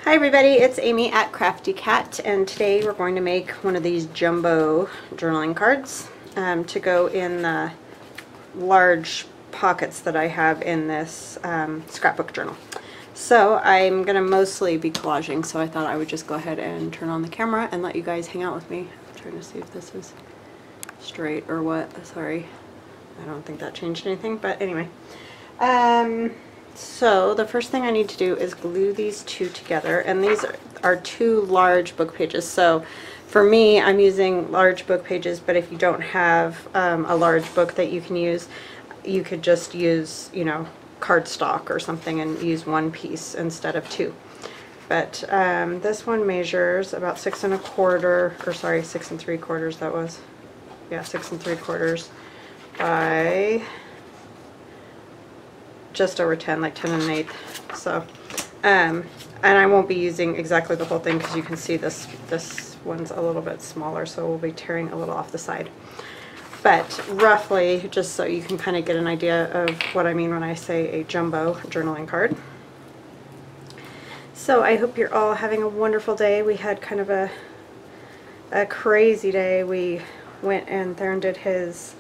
Hi everybody, it's Amy at Crafty Cat, and today we're going to make one of these jumbo journaling cards to go in the large pockets that I have in this scrapbook journal. So I'm going to mostly be collaging, so I thought I would just go ahead and turn on the camera and let you guys hang out with me. I'm trying to see if this is straight or what. Sorry, I don't think that changed anything, but anyway. So the first thing I need to do is glue these two together, and these are two large book pages. So for me, I'm using large book pages, but if you don't have a large book that you can use, you could just use, you know, cardstock or something and use one piece instead of two. But this one measures about 6 1/4, or sorry, 6 3/4, that was, yeah, 6 3/4 by just over 10, like 10 1/8. So, and I won't be using exactly the whole thing because you can see this one's a little bit smaller, so we'll be tearing a little off the side. But roughly, just so you can kind of get an idea of what I mean when I say a jumbo journaling card. So I hope you're all having a wonderful day. We had kind of a crazy day. We went and Theron did his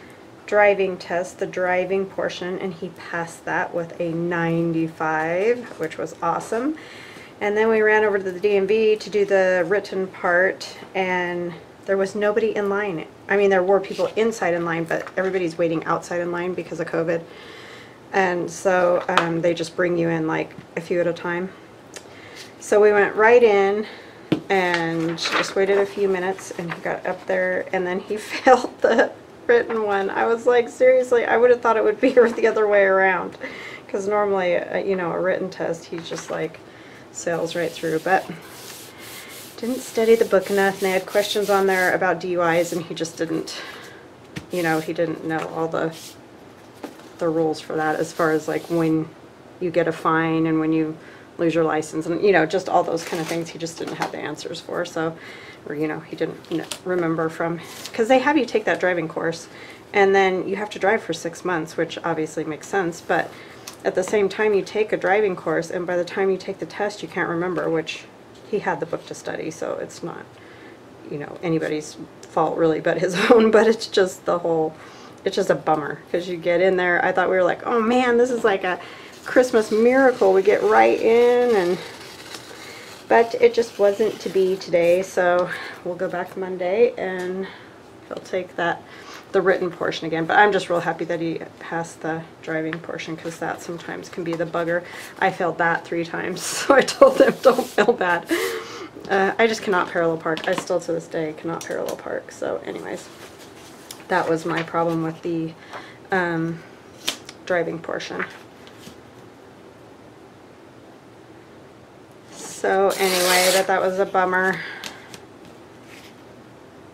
driving test, the driving portion, and he passed that with a 95, which was awesome. And then we ran over to the DMV to do the written part, and there was nobody in line. I mean, there were people inside in line, but everybody's waiting outside in line because of COVID. And so they just bring you in like a few at a time. So we went right in and just waited a few minutes, and he got up there, and then he failed the written one. I was like, seriously, I would have thought it would be the other way around, because normally, you know, a written test, he just like sails right through, but didn't study the book enough, and they had questions on there about DUIs, and he just didn't, you know, he didn't know all the rules for that, as far as like when you get a fine and when you lose your license, and you know, just all those kind of things he just didn't have the answers for. So, or you know, he didn't, you know, remember from, because they have you take that driving course and then you have to drive for 6 months, which obviously makes sense, but at the same time you take a driving course, and by the time you take the test you can't remember, which he had the book to study, so it's not, you know, anybody's fault really but his own, but it's just the whole, it's just a bummer, because you get in there, I thought we were like, oh man, this is like a Christmas miracle, we get right in, but it just wasn't to be today. So we'll go back Monday and he'll take the written portion again. But I'm just real happy that he passed the driving portion, because that sometimes can be the bugger. I failed that 3 times, so I told him, don't feel bad. I just cannot parallel park. I still to this day cannot parallel park. So anyways, that was my problem with the driving portion. So anyway, that was a bummer.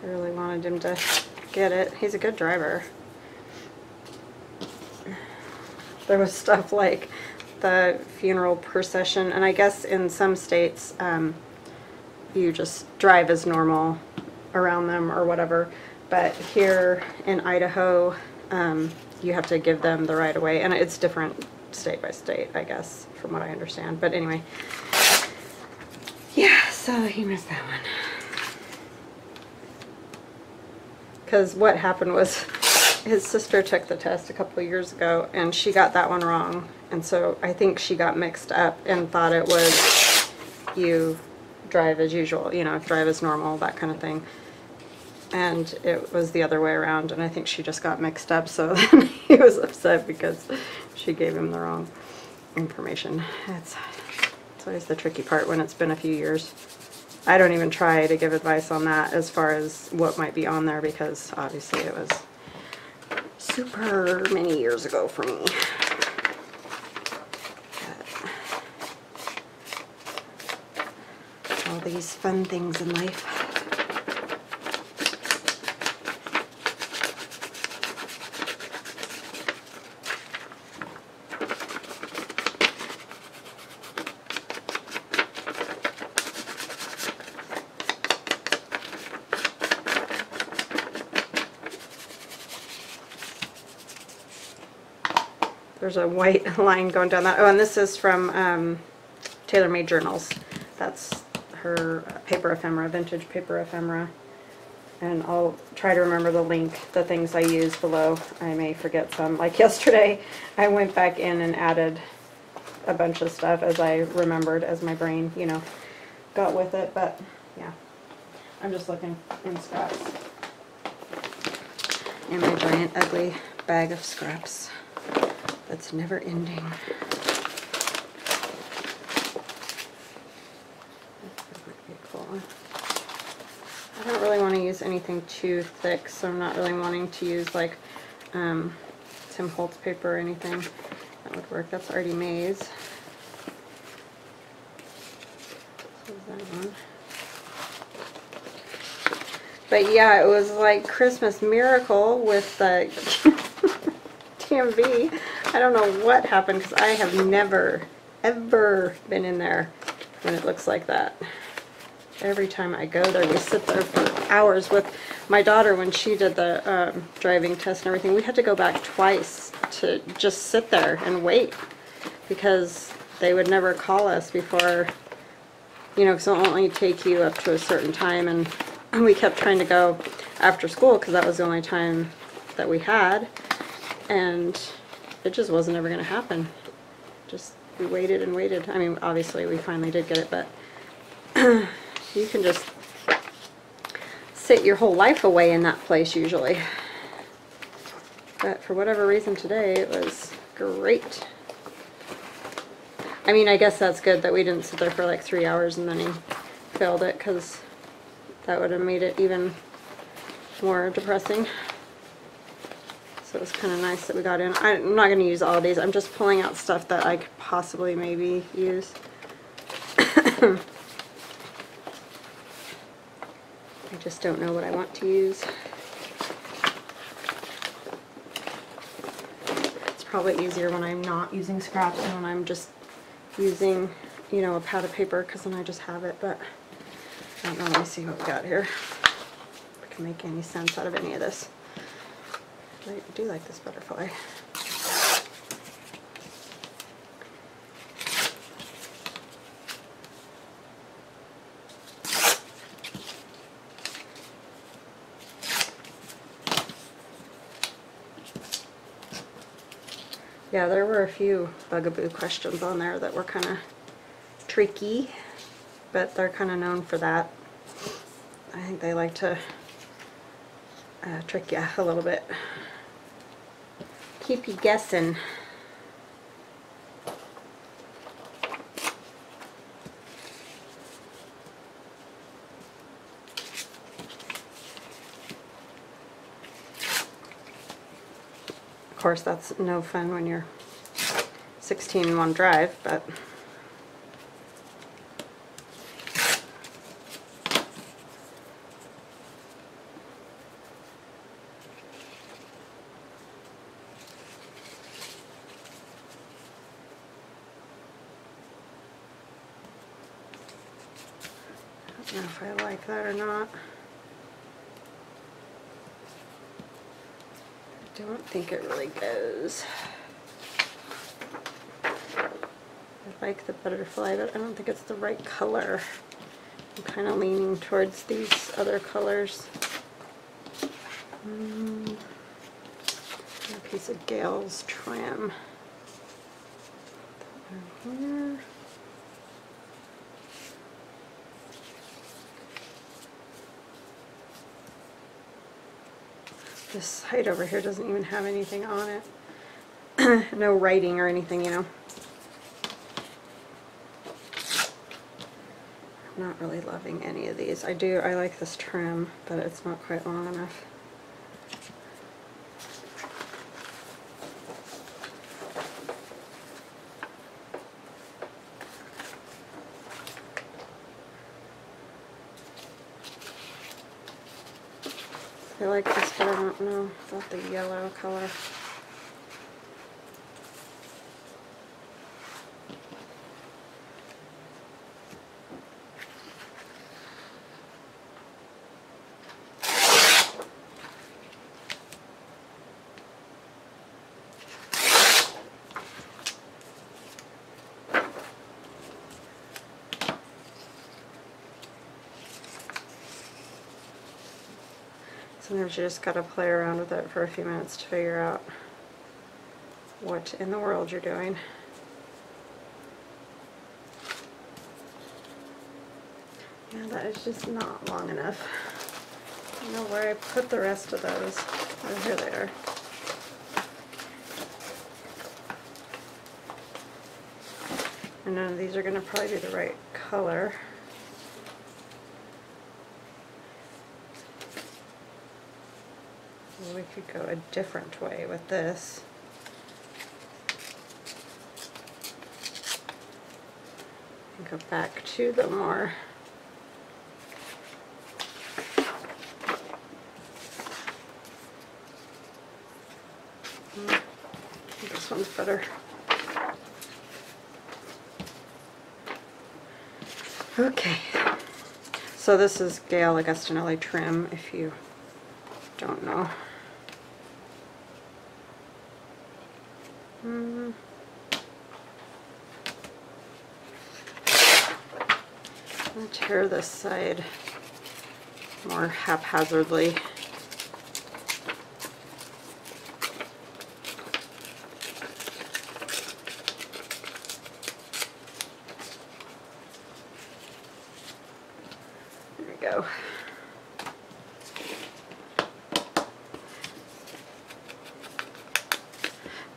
I really wanted him to get it. He's a good driver. There was stuff like the funeral procession, and I guess in some states you just drive as normal around them or whatever, but here in Idaho you have to give them the right of way, and it's different state by state, I guess, from what I understand. But anyway, yeah, so he missed that one. Because what happened was his sister took the test a couple of years ago, and she got that one wrong. And so I think she got mixed up and thought it was you drive as usual, you know, drive as normal, that kind of thing. And it was the other way around, and I think she just got mixed up, so then he was upset because she gave him the wrong information. It's always the tricky part when it's been a few years. I don't even try to give advice on that as far as what might be on there, because obviously it was super many years ago for me. But all these fun things in life. There's a white line going down that. Oh, and this is from TaylorMade Journals. That's her paper ephemera, vintage paper ephemera. And I'll try to remember the link, the things I use below. I may forget some. Like yesterday, I went back in and added a bunch of stuff as I remembered, as my brain, you know, got with it. But yeah, I'm just looking in scraps. In my giant ugly bag of scraps that's never ending. That might be cool. I don't really want to use anything too thick, so I'm not really wanting to use like Tim Holtz paper or anything. That would work. That's already made. So that one. But yeah, it was like Christmas Miracle with the TMV. I don't know what happened because I have never, ever been in there when it looks like that. Every time I go there, we sit there for hours with my daughter when she did the driving test and everything. We had to go back twice to just sit there and wait because they would never call us before, you know, because it'll only take you up to a certain time, and we kept trying to go after school because that was the only time that we had, and it just wasn't ever going to happen. Just, we waited and waited. I mean, obviously we finally did get it, but you can just sit your whole life away in that place usually. But for whatever reason today, it was great. I mean, I guess that's good that we didn't sit there for like 3 hours and then he failed it, because that would have made it even more depressing. So it was kind of nice that we got in. I'm not going to use all of these. I'm just pulling out stuff that I could possibly maybe use. I just don't know what I want to use. It's probably easier when I'm not using scraps and when I'm just using, you know, a pad of paper, because then I just have it. But I don't know. Let me see what we got here. If I can make any sense out of any of this. I do like this butterfly. Yeah, there were a few bugaboo questions on there that were kind of tricky, but they're kind of known for that. I think they like to trick you a little bit. Keep you guessing. Of course, that's no fun when you're 16 in one drive, but I don't know if I like that or not. I don't think it really goes. I like the butterfly, but I don't think it's the right color. I'm kind of leaning towards these other colors. A piece of Gale's trim. That one here. This side over here doesn't even have anything on it. No writing or anything, you know. I'm not really loving any of these. I like this trim, but it's not quite long enough. I like this, but I don't know about the yellow color. Sometimes you just gotta play around with it for a few minutes to figure out what in the world you're doing. Yeah, that is just not long enough. I don't know where I put the rest of those. Oh, here they are. And none of these are going to probably be the right color. Well, we could go a different way with this. And go back to the more this one's better. Okay, so this is Gail Augustinelli trim, if you don't know. I'll tear this side more haphazardly. Go.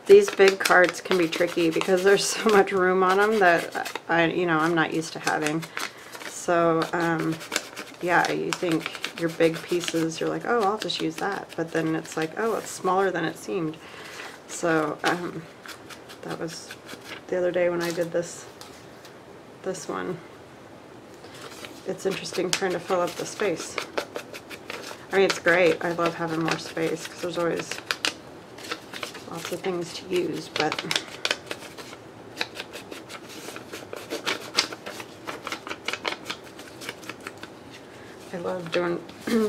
These big cards can be tricky because there's so much room on them that I'm not used to having. So yeah, you think your big pieces, you're like, oh, I'll just use that, but then it's like, oh, it's smaller than it seemed. So that was the other day when I did this one. It's interesting trying to fill up the space. I mean, it's great. I love having more space because there's always lots of things to use, but I love doing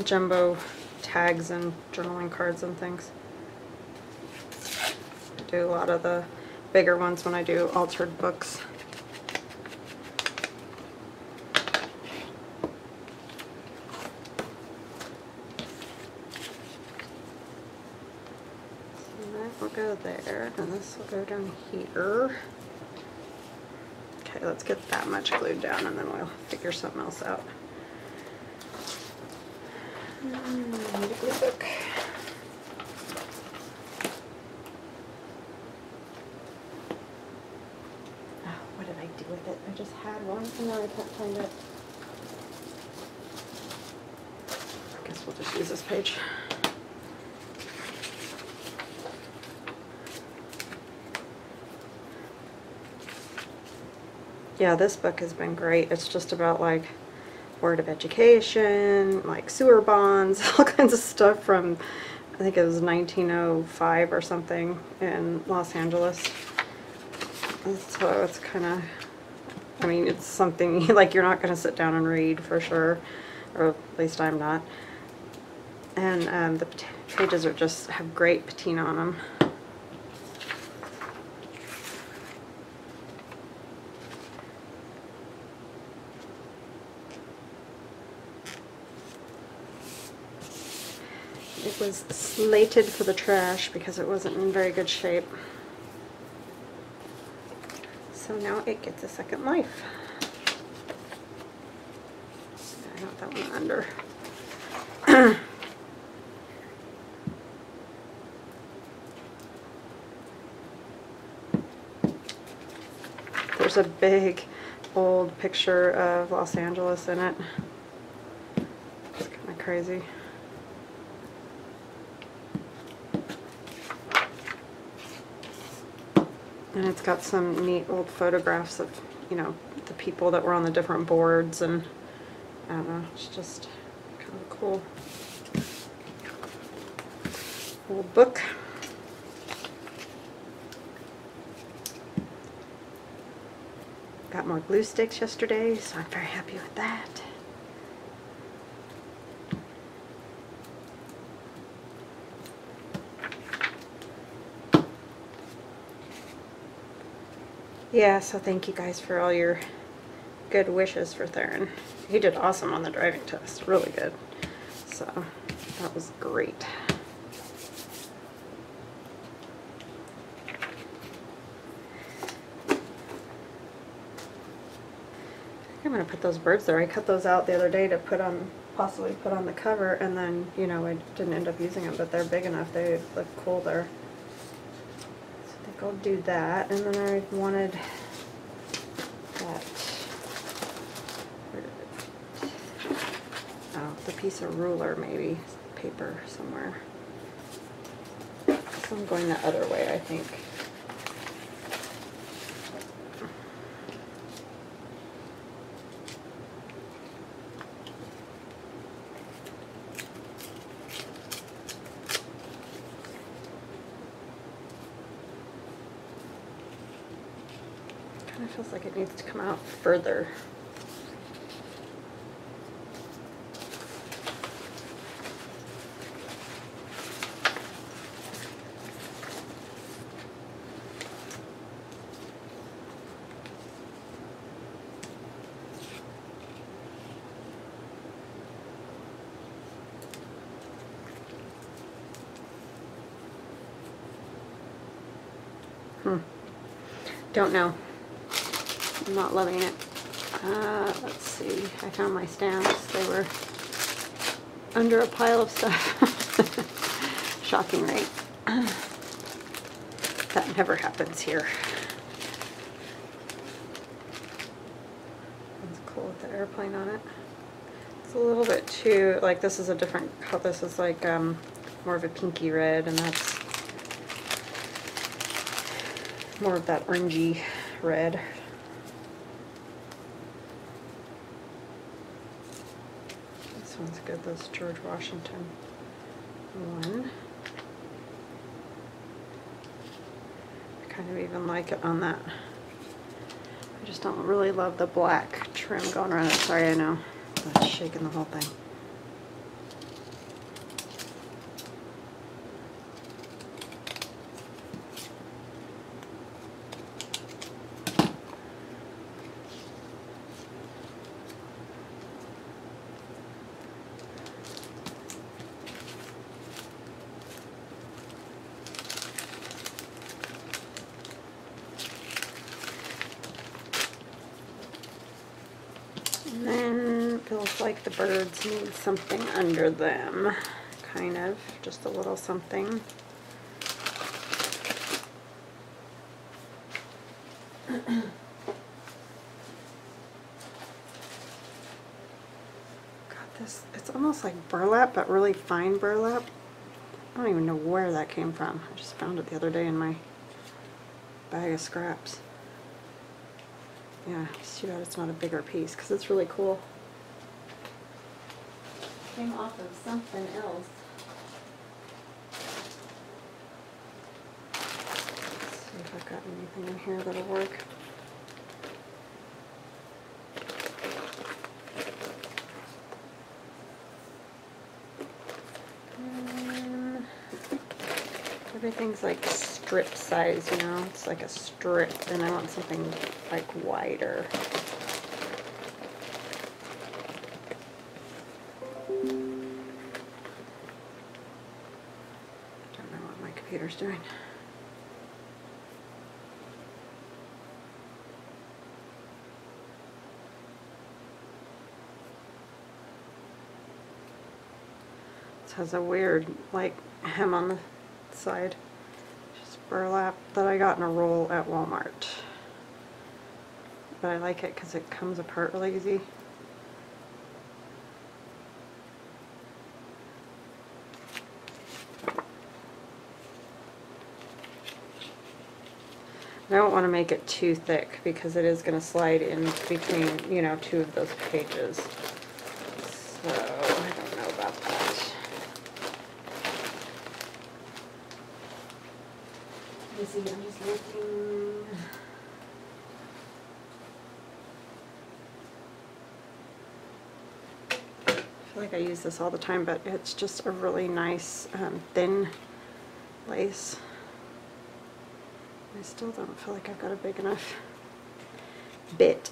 jumbo tags and journaling cards and things. I do a lot of the bigger ones when I do altered books. Go there, and this will go down here. Okay, let's get that much glued down and then we'll figure something else out. I need a glue book. Oh, what did I do with it? I just had one and now I can't find it. I guess we'll just use this page. Yeah, this book has been great. It's just about like Board of Education, like sewer bonds, all kinds of stuff from, I think it was 1905 or something in Los Angeles. So it's kind of, I mean, it's something like you're not going to sit down and read for sure, or at least I'm not. And the pages are just have great patina on them. It was slated for the trash because it wasn't in very good shape. So now it gets a second life. I got that one under. There's a big old picture of Los Angeles in it. It's kind of crazy. And it's got some neat old photographs of, you know, the people that were on the different boards, and I don't know, it's just kind of a cool old book. Got more glue sticks yesterday, so I'm very happy with that. Yeah, so thank you guys for all your good wishes for Theron. He did awesome on the driving test, really good. So That was great. I'm going to put those birds there. I cut those out the other day to put on, possibly put on the cover, and then, you know, I didn't end up using them, but they're big enough. They look cool there. So I think I'll do that. And then I wanted that, where did it, oh, the piece of ruler maybe, paper somewhere. So I'm going the other way, I think. Kind of feels like it needs to come out further. Don't know. I'm not loving it. Let's see. I found my stamps. They were under a pile of stuff. Shocking, right? That never happens here. That's cool with the airplane on it. It's a little bit too, like, this is a different color. This is like more of a pinky red, and that's more of that orangey red. This one's good, this George Washington one. I kind of even like it on that. I just don't really love the black trim going around it. Sorry, I know. That's shaking the whole thing. And then feels like the birds need something under them, kind of, just a little something. Got this, it's almost like burlap, but really fine burlap. I don't even know where that came from. I just found it the other day in my bag of scraps. Yeah, it's too bad it's not a bigger piece, because it's really cool. Came off of something else. Let's see if I've got anything in here that'll work. Everything's like strip size, you know, it's like a strip, and I want something like wider. Don't know what my computer's doing. This has a weird like hem on the side. Just burlap that I got in a roll at Walmart. But I like it because it comes apart really easy. I don't want to make it too thick because it is going to slide in between, you know, two of those pages. So I don't know about that. Let me see, I'm just looking. I feel like I use this all the time, but it's just a really nice thin lace. I still don't feel like I've got a big enough bit.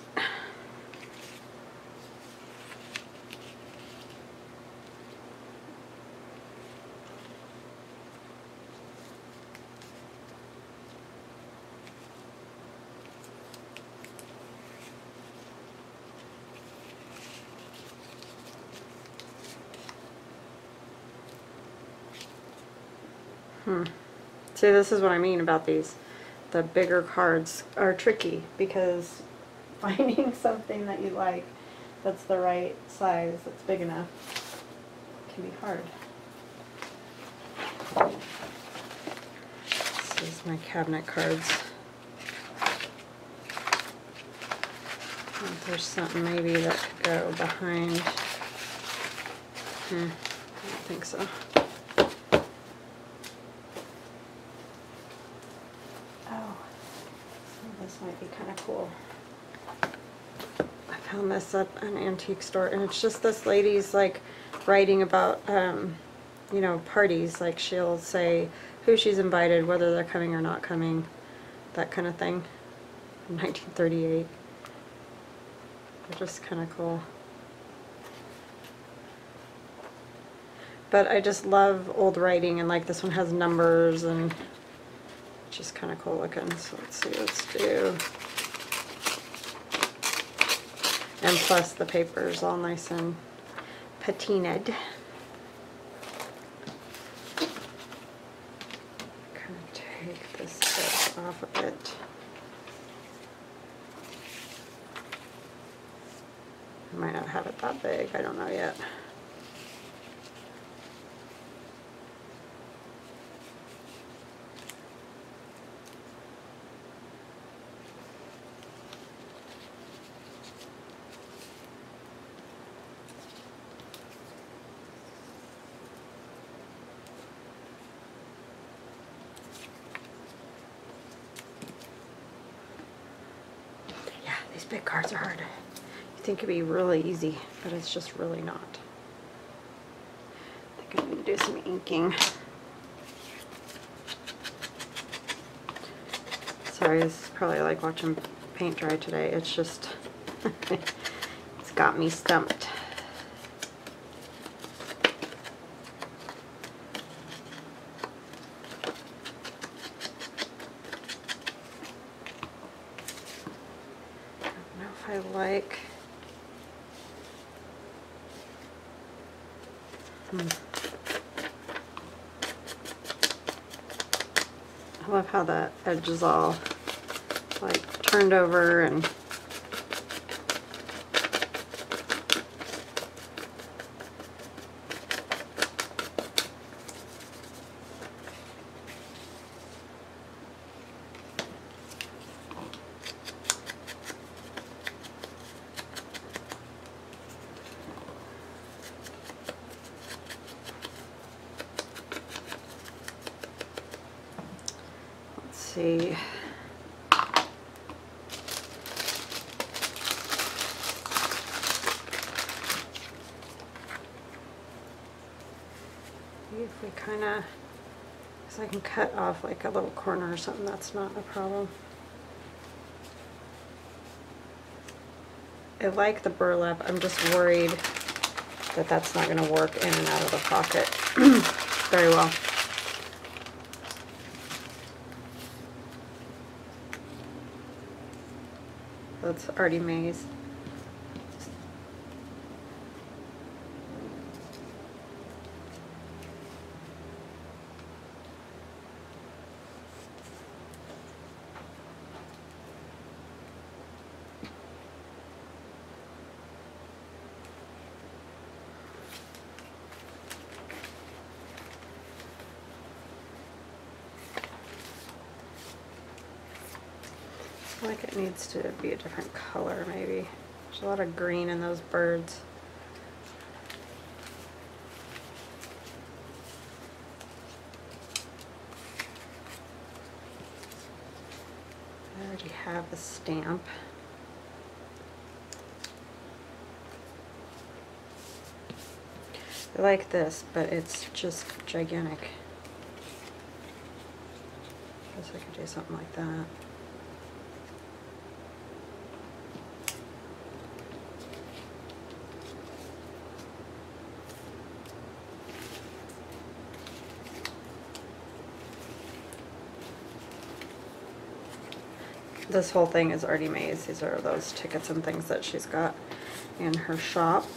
See, this is what I mean about these. The bigger cards are tricky because finding something that you like that's the right size, that's big enough, can be hard. This is my cabinet cards. If there's something maybe that could go behind. I don't think so. Oh, this might be kind of cool. I found this at an antique store, and it's just this lady's like writing about, you know, parties. Like she'll say who she's invited, whether they're coming or not coming, that kind of thing. From 1938. They're just kind of cool. But I just love old writing, and like this one has numbers and it's just kind of cool looking. So let's see, let's do. And plus the paper is all nice and patinaed. Kind of take this bit off of it. I might not have it that big, I don't know yet. Yeah, these big cards are hard. I think it'd be really easy, but it's just really not. I think I'm going to do some inking. Sorry, this is probably like watching paint dry today. It's just, it's got me stumped. I don't know if I like. I love how the edge is all like turned over and see. If we kind of, because I can cut off like a little corner or something, that's not a problem. I like the burlap. I'm just worried that that's not going to work in and out of the pocket very well. That's already maize. I feel like it needs to be a different color, maybe. There's a lot of green in those birds. I already have the stamp. I like this, but it's just gigantic. I guess I could do something like that. This whole thing is already made. These are those tickets and things that she's got in her shop.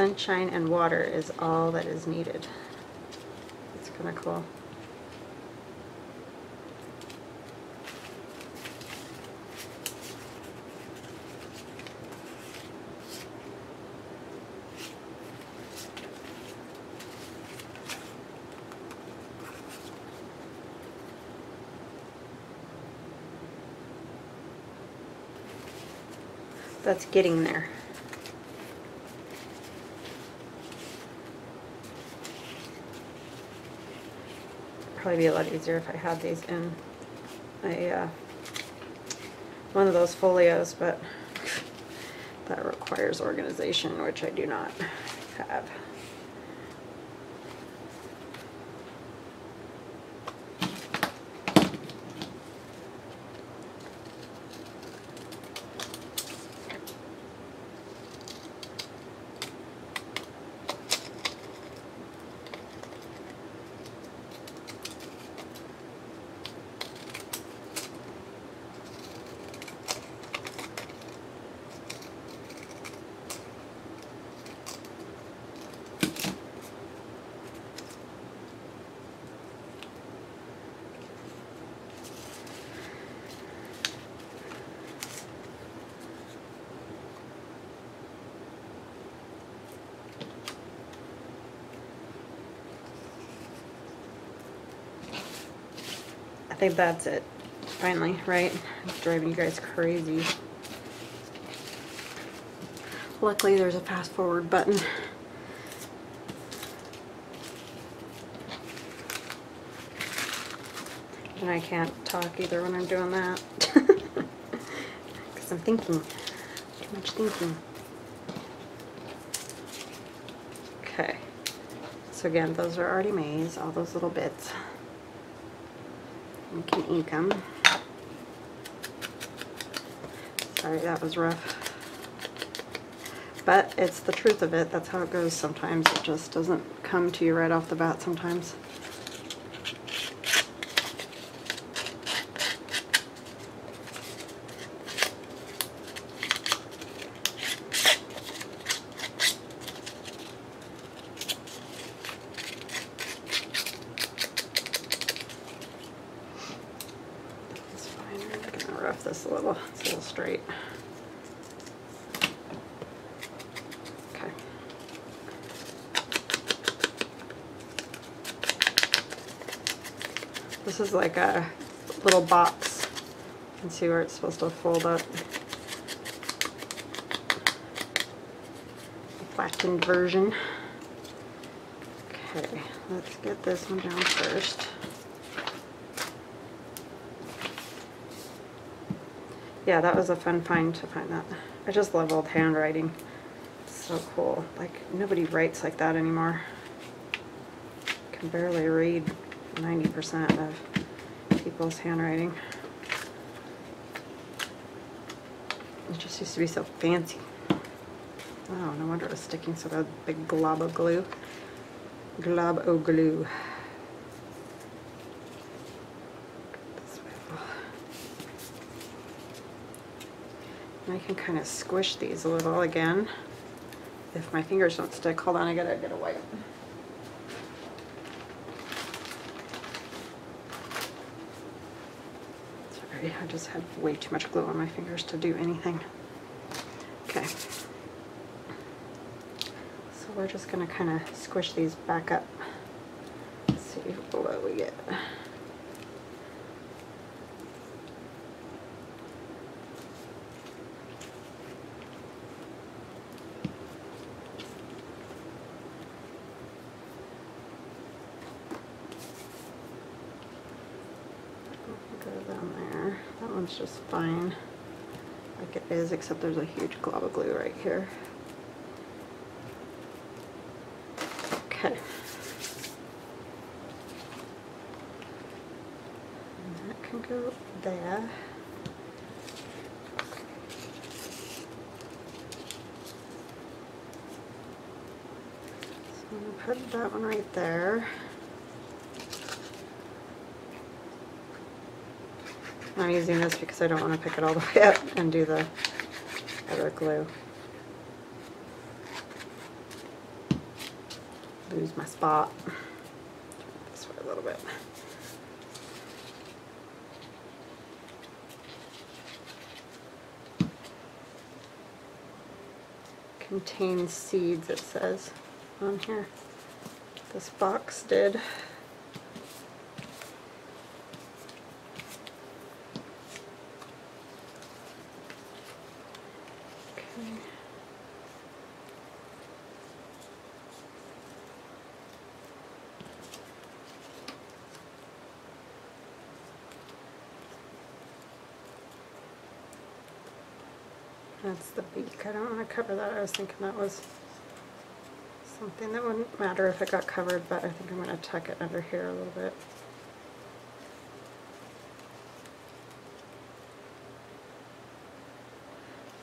Sunshine and water is all that is needed. It's kind of cool. That's getting there. Probably be a lot easier if I had these in a one of those folios, but that requires organization, which I do not have. I think that's it. Finally, right? It's driving you guys crazy. Luckily, there's a fast forward button. And I can't talk either when I'm doing that. Because I'm thinking. Too much thinking. Okay. So again, those are already made, all those little bits. You can ink them. Sorry, that was rough. But it's the truth of it. That's how it goes sometimes. It just doesn't come to you right off the bat sometimes. Rough this a little. It's a little straight. Okay. This is like a little box. You can see where it's supposed to fold up. A flattened version. Okay, let's get this one down first. Yeah, that was a fun find to find that. I just love old handwriting. It's so cool. Like, nobody writes like that anymore. I can barely read 90% of people's handwriting. It just used to be so fancy. Oh, no wonder it was sticking so bad. Big glob of glue. Glob o' glue. I can kind of squish these a little again. If my fingers don't stick, hold on, I gotta get a wipe. Sorry, I just had way too much glue on my fingers to do anything. Okay. So we're just gonna kind of squish these back up. Let's see what we get. It's just fine like it is, except there's a huge glob of glue right here. Okay. And that can go there. So I'm going to put that one right there. I'm using this because I don't want to pick it all the way up and do the other glue. lose my spot. Turn it this way a little bit. Contains seeds, it says on here. This box did. Okay. That's the beak. I don't want to cover that. I was thinking that was something that wouldn't matter if it got covered, but I think I'm going to tuck it under here a little bit.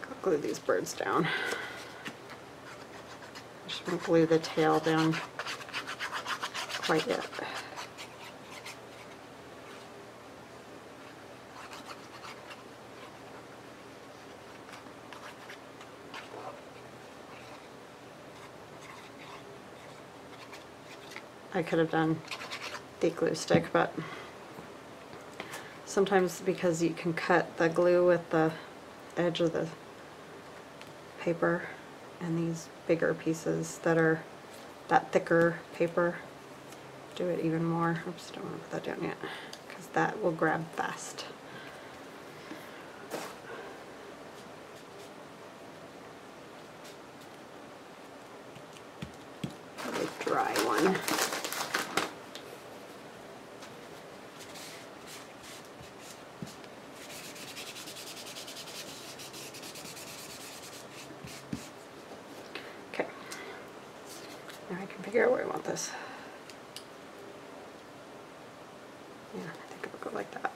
I'll glue these birds down. I just won't glue the tail down quite yet. I could have done the glue stick, but sometimes because you can cut the glue with the edge of the paper, and these bigger pieces that are that thicker paper do it even more. Oops, don't want to put that down yet because that will grab fast. A dry one. Now I can figure out where I want this. Yeah, I think it'll go like that.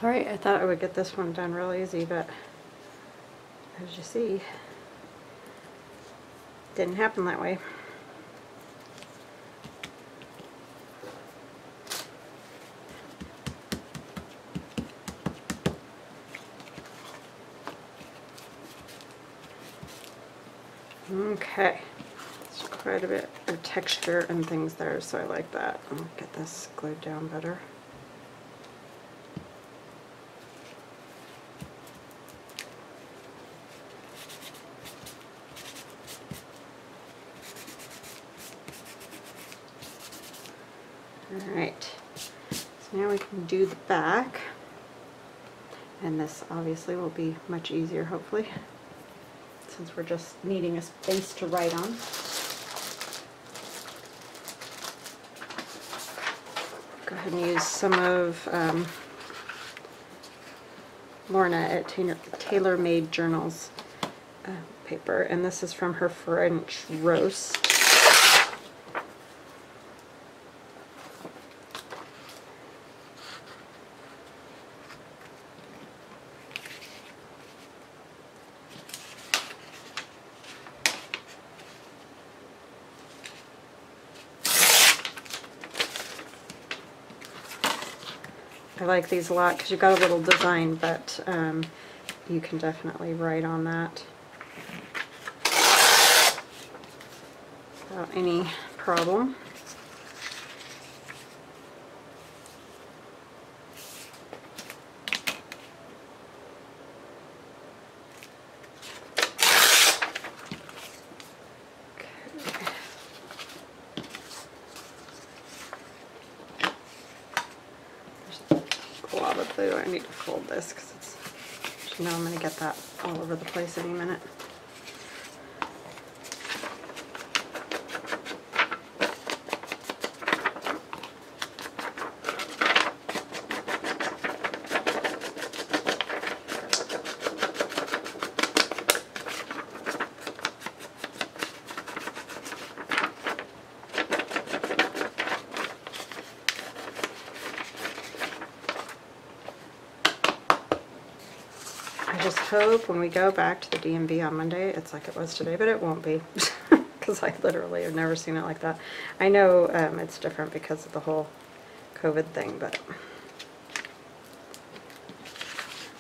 Sorry, I thought I would get this one done real easy, but as you see, didn't happen that way. Okay, it's quite a bit of texture and things there, so I like that. I'll get this glued down better. Alright, so now we can do the back, and this obviously will be much easier hopefully, since we're just needing a space to write on. Go ahead and use some of Lorna at Tailor Made Journals paper, and this is from her French roast. I like these a lot because you've got a little design, but you can definitely write on that without any problem. I need to fold this because it's, you know, I'm going to get that all over the place any minute. just hope when we go back to the DMV on Monday, it's like it was today, but it won't be. Because I literally have never seen it like that. I know it's different because of the whole COVID thing, but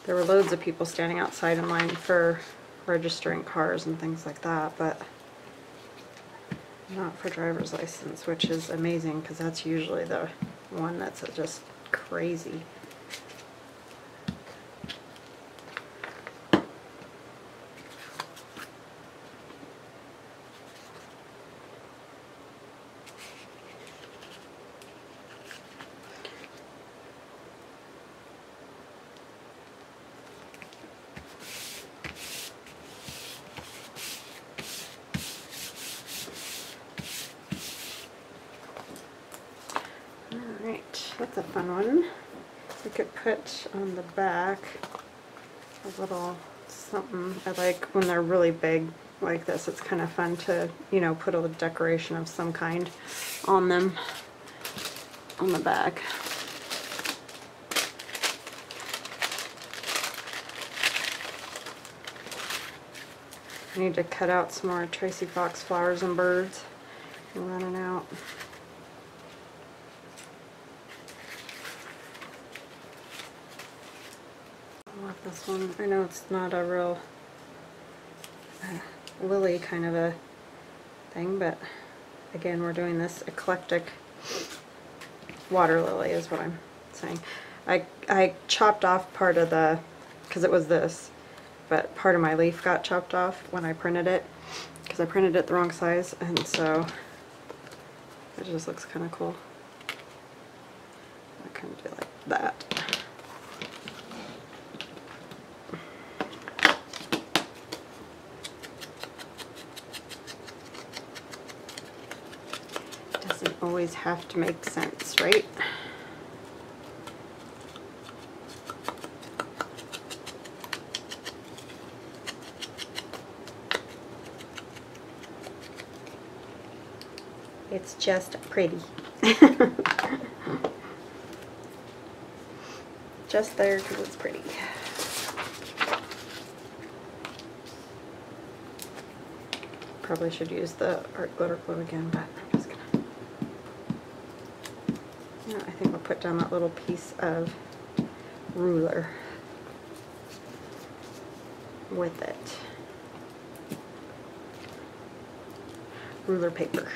there were loads of people standing outside in line for registering cars and things like that, but not for driver's license, which is amazing because that's usually the one that's just crazy. That's a fun one. We could put on the back a little something. I like when they're really big like this. It's kind of fun to, you know, put a decoration of some kind on them on the back. I need to cut out some more Tracy Fox flowers and birds. I'm running out. This one, I know it's not a real lily kind of a thing, but again, we're doing this eclectic water lily is what I'm saying. I chopped off part of the, because it was this, but part of my leaf got chopped off when I printed it, because I printed it the wrong size, and so it just looks kind of cool. I kind of do like that. Always have to make sense, right? It's just pretty. Just there because it's pretty. Probably should use the art glitter glue again, but I'm just gonna. Yeah, I think I'll put down that little piece of ruler with it. Ruler paper.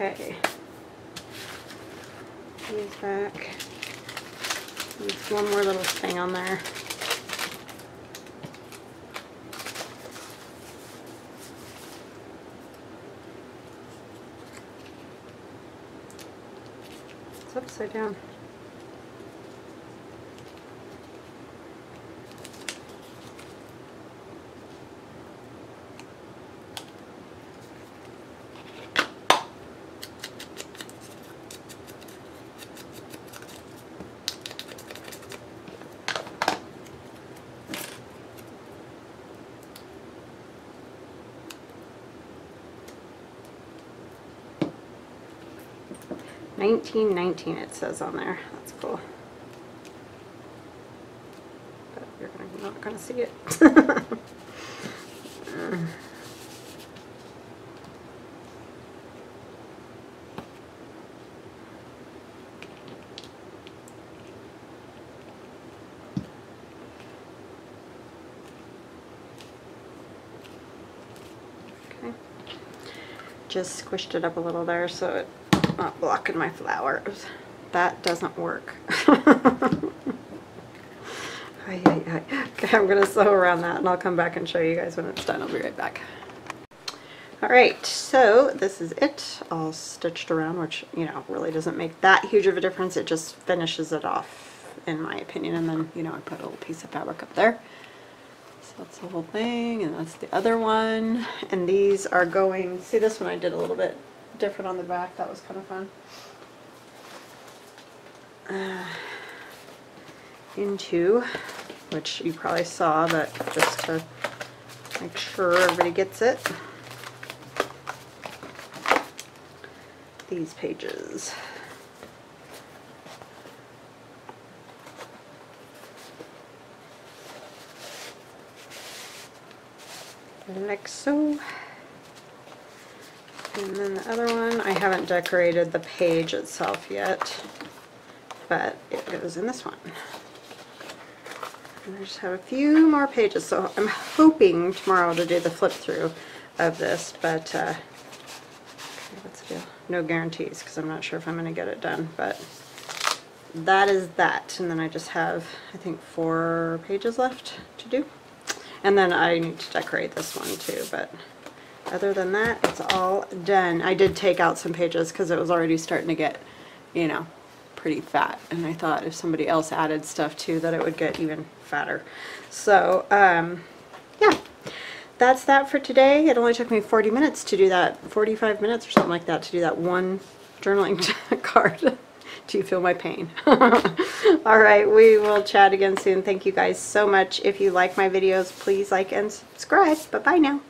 Okay, these back. There's one more little thing on there. It's upside down. $19.19 it says on there. That's cool. But you're not gonna see it. Okay. Just squished it up a little there so it not blocking my flowers. That doesn't work. Okay, I'm gonna sew around that and I'll come back and show you guys when it's done. I'll be right back. Alright, so this is it all stitched around, which, you know, really doesn't make that huge of a difference. It just finishes it off, in my opinion. And then, you know, I put a little piece of fabric up there. So That's the whole thing, and that's the other one. And these are going, see this one I did a little bit different on the back, that was kind of fun. Into, which you probably saw, but just to make sure everybody gets it, these pages. Like so. And then the other one, I haven't decorated the page itself yet, but it goes in this one. And I just have a few more pages, so I'm hoping tomorrow to do the flip through of this, but okay, what's the deal? No guarantees, because I'm not sure if I'm going to get it done, but that is that. And then I just have, I think, 4 pages left to do. And then I need to decorate this one too, but other than that, it's all done. I did take out some pages because it was already starting to get, you know, pretty fat. And I thought if somebody else added stuff too, that it would get even fatter. So, yeah, that's that for today. It only took me 40 minutes to do that, 45 minutes or something like that, to do that one journaling card. Do you feel my pain? All right, we will chat again soon. Thank you guys so much. If you like my videos, please like and subscribe. Bye-bye now.